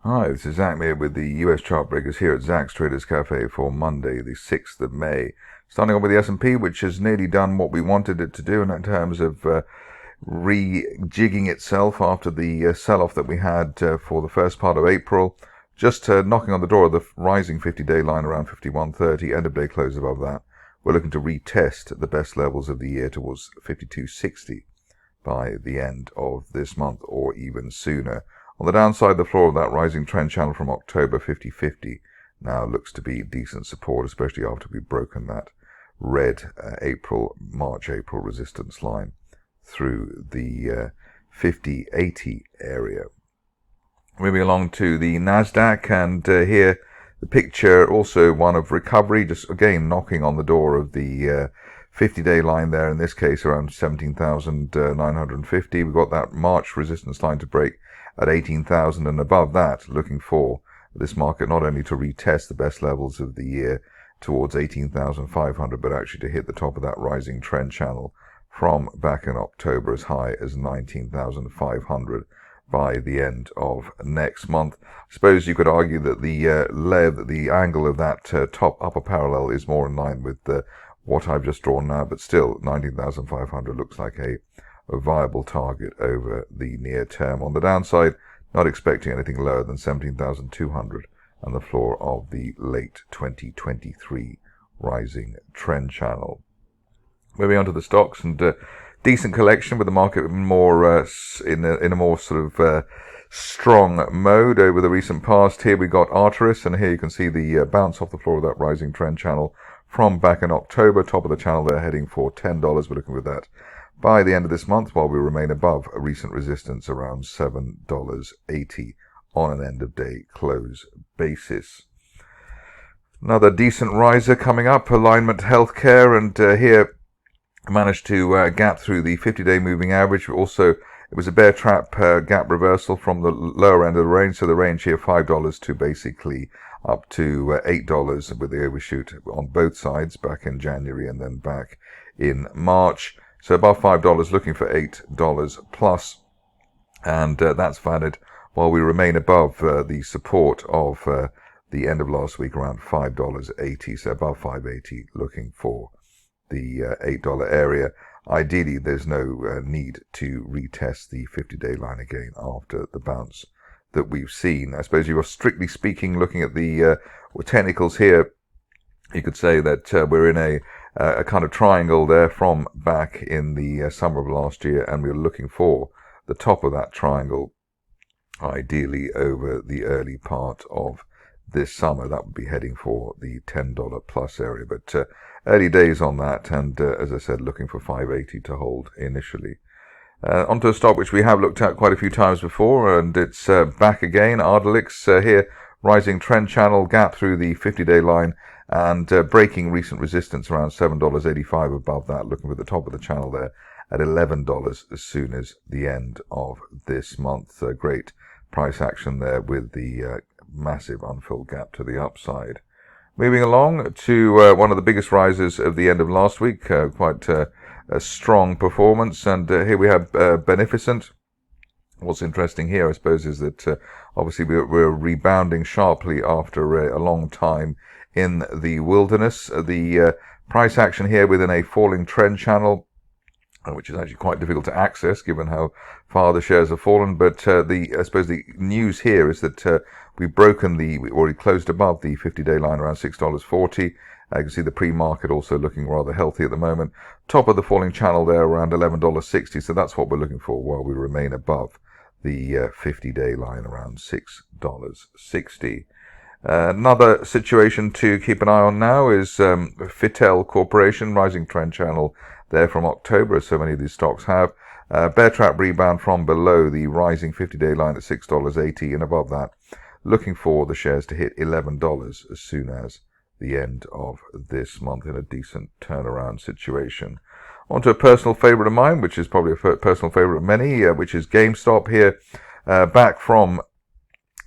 Hi, this is Zak Mir with the US Chartbreakers here at Zak's Traders Cafe for Monday, the 6th of May. Starting off with the S&P, which has nearly done what we wanted it to do in terms of rejigging itself after the sell-off that we had for the first part of April. Just knocking on the door of the rising 50-day line around 51.30, end of day close above that. We're looking to retest the best levels of the year towards 52.60 by the end of this month or even sooner. On the downside, the floor of that rising trend channel from October 50.50 now looks to be decent support, especially after we've broken that red March-April resistance line through the 50.80 area. Moving along to the Nasdaq, and here the picture also one of recovery, just again knocking on the door of the 50-day line there, in this case around 17,950. We've got that March resistance line to break at 18,000, and above that, looking for this market not only to retest the best levels of the year towards 18,500, but actually to hit the top of that rising trend channel from back in October as high as 19,500 by the end of next month. I suppose you could argue that the angle of that top upper parallel is more in line with what I've just drawn now, but still 19,500 looks like a viable target over the near term. On the downside, not expecting anything lower than 17,200 and the floor of the late 2023 rising trend channel. Moving on to the stocks, and decent collection with the market more in a more sort of strong mode over the recent past. Here we got ARTI, and here you can see the bounce off the floor of that rising trend channel from back in October. Top of the channel there, heading for $10. We're looking with that by the end of this month, while we remain above a recent resistance around $7.80 on an end of day close basis. Another decent riser coming up, Alignment Healthcare, and here managed to gap through the 50-day moving average. Also, it was a bear trap gap reversal from the lower end of the range, so the range here $5 to basically up to $8 with the overshoot on both sides back in January and then back in March. So above $5, looking for $8 plus, and that's valid while we remain above the support of the end of last week around $5.80. So above $5.80, looking for the $8 area. Ideally, there's no need to retest the 50-day line again after the bounce that we've seen. I suppose you are strictly speaking looking at the technicals here. You could say that we're in a kind of triangle there from back in the summer of last year, and we're looking for the top of that triangle, ideally over the early part of this summer. That would be heading for the $10 plus area, but early days on that, and as I said, looking for $5.80 to hold initially. Onto a stock which we have looked at quite a few times before, and it's back again. ARTI here, rising trend channel, gap through the 50-day line, and breaking recent resistance around $7.85 above that, looking for the top of the channel there at $11 as soon as the end of this month. Great price action there with the massive unfilled gap to the upside. Moving along to one of the biggest rises of the end of last week, quite a strong performance, and here we have Beneficent. What's interesting here, I suppose, is that obviously we're rebounding sharply after a long time in the wilderness. The price action here within a falling trend channel, which is actually quite difficult to access given how far the shares have fallen. But I suppose the news here is that we already closed above the 50-day line around $6.40. You can see the pre-market also looking rather healthy at the moment. Top of the falling channel there around $11.60. So that's what we're looking for while we remain above the 50-day line around $6.60. Another situation to keep an eye on now is FITL Corporation, rising trend channel there from October, as so many of these stocks have. Bear trap rebound from below the rising 50-day line at $6.80, and above that, looking for the shares to hit $11 as soon as the end of this month in a decent turnaround situation. On to a personal favorite of mine, which is probably a personal favorite of many, which is GameStop here, back from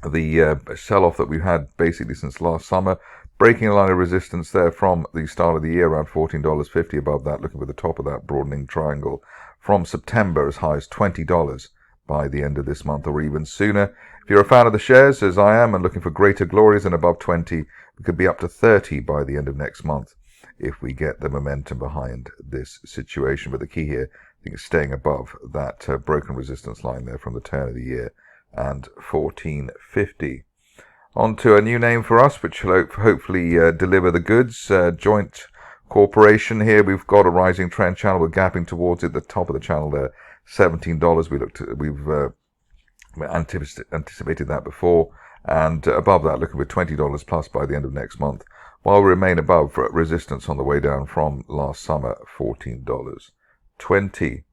the sell-off that we've had basically since last summer, breaking a line of resistance there from the start of the year around $14.50. Above that, looking for the top of that broadening triangle from September as high as $20 by the end of this month or even sooner. If you're a fan of the shares, as I am, and looking for greater glories and above 20, we could be up to 30 by the end of next month if we get the momentum behind this situation. But the key here, I think, is staying above that broken resistance line there from the turn of the year and 1450. On to a new name for us, which will hopefully deliver the goods. Joint Corporation here. We've got a rising trend channel. We're gapping towards it. The top of the channel there, $17. We've anticipated that before, and above that, looking for $20 plus by the end of next month, while we remain above resistance on the way down from last summer, $14.20.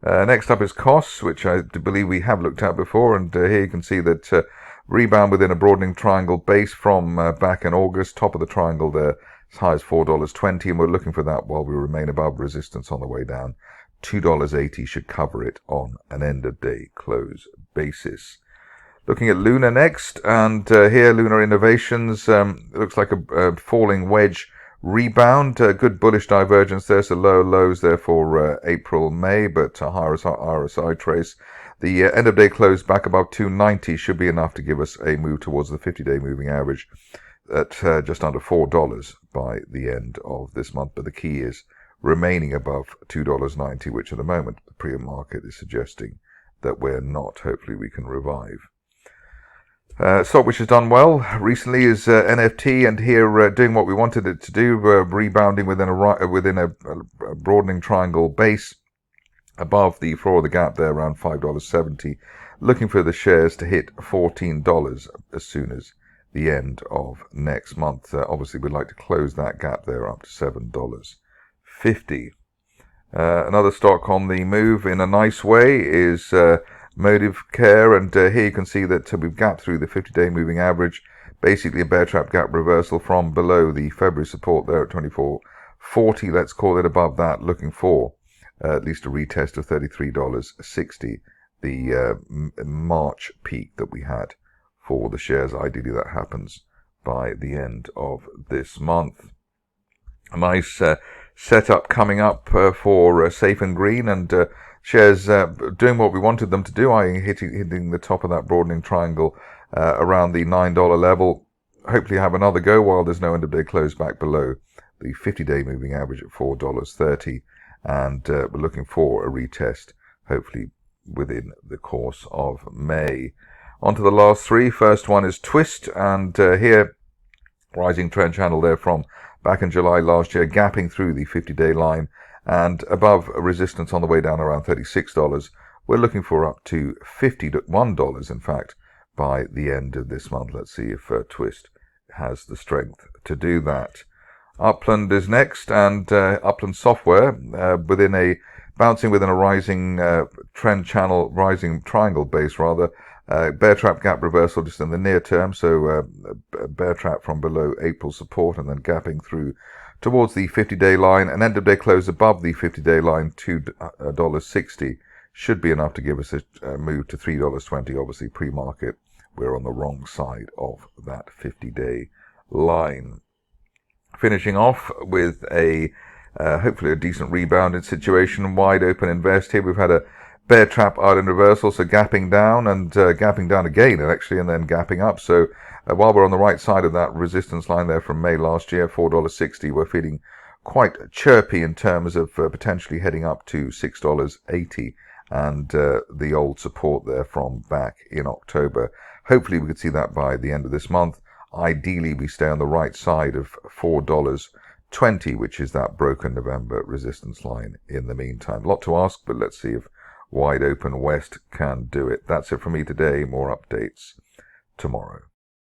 Next up is costs, which I believe we have looked at before, and here you can see that rebound within a broadening triangle base from back in August, top of the triangle there, as high as $4.20, and we're looking for that while we remain above resistance on the way down. $2.80 should cover it on an end-of-day close basis. Looking at Luna next, and here Luna Innovations, looks like a falling wedge rebound. Good bullish divergence there, so lower lows there for April, May, but a higher RSI trace. The end-of-day close back above 290 should be enough to give us a move towards the 50-day moving average at just under $4 by the end of this month. But the key is remaining above $2.90, which at the moment the pre-market is suggesting that we're not. Hopefully we can revive. Stock which has done well recently is NFT, and here doing what we wanted it to do, rebounding within a broadening triangle base above the floor of the gap there around $5.70, looking for the shares to hit $14 as soon as the end of next month. Obviously we'd like to close that gap there up to $7.50. Another stock on the move in a nice way is Motive Care, and here you can see that we've gapped through the 50-day moving average, basically a bear trap gap reversal from below the February support there at 24.40. Let's call it above that, looking for at least a retest of $33.60, the March peak that we had for the shares. Ideally that happens by the end of this month. A nice setup coming up for Safe and Green, and shares doing what we wanted them to do, i.e. hitting the top of that broadening triangle around the $9 level. Hopefully have another go while there's no end-of-day close back below the 50-day moving average at $4.30, and we're looking for a retest hopefully within the course of May. On to the last three. First one is Twist, and here rising trend channel there from back in July last year, gapping through the 50-day line and above resistance on the way down around $36. We're looking for up to $51, in fact, by the end of this month. Let's see if Twist has the strength to do that. Upland is next, and Upland Software bouncing within a rising trend channel, rising triangle base rather. Bear trap gap reversal just in the near term, so a bear trap from below April support and then gapping through towards the 50-day line. An end-of-day close above the 50-day line, $2.60, should be enough to give us a move to $3.20. Obviously, pre-market, we're on the wrong side of that 50-day line. Finishing off with a hopefully a decent rebounded situation. Wide open invest here. We've had a bear trap island reversal, so gapping down and gapping down again, actually, and then gapping up. So while we're on the right side of that resistance line there from May last year, $4.60, we're feeling quite chirpy in terms of potentially heading up to $6.80, and the old support there from back in October. Hopefully we could see that by the end of this month. Ideally we stay on the right side of $4.20, which is that broken November resistance line in the meantime. A lot to ask, but let's see if Wide Open West can do it. That's it from me today. More updates tomorrow.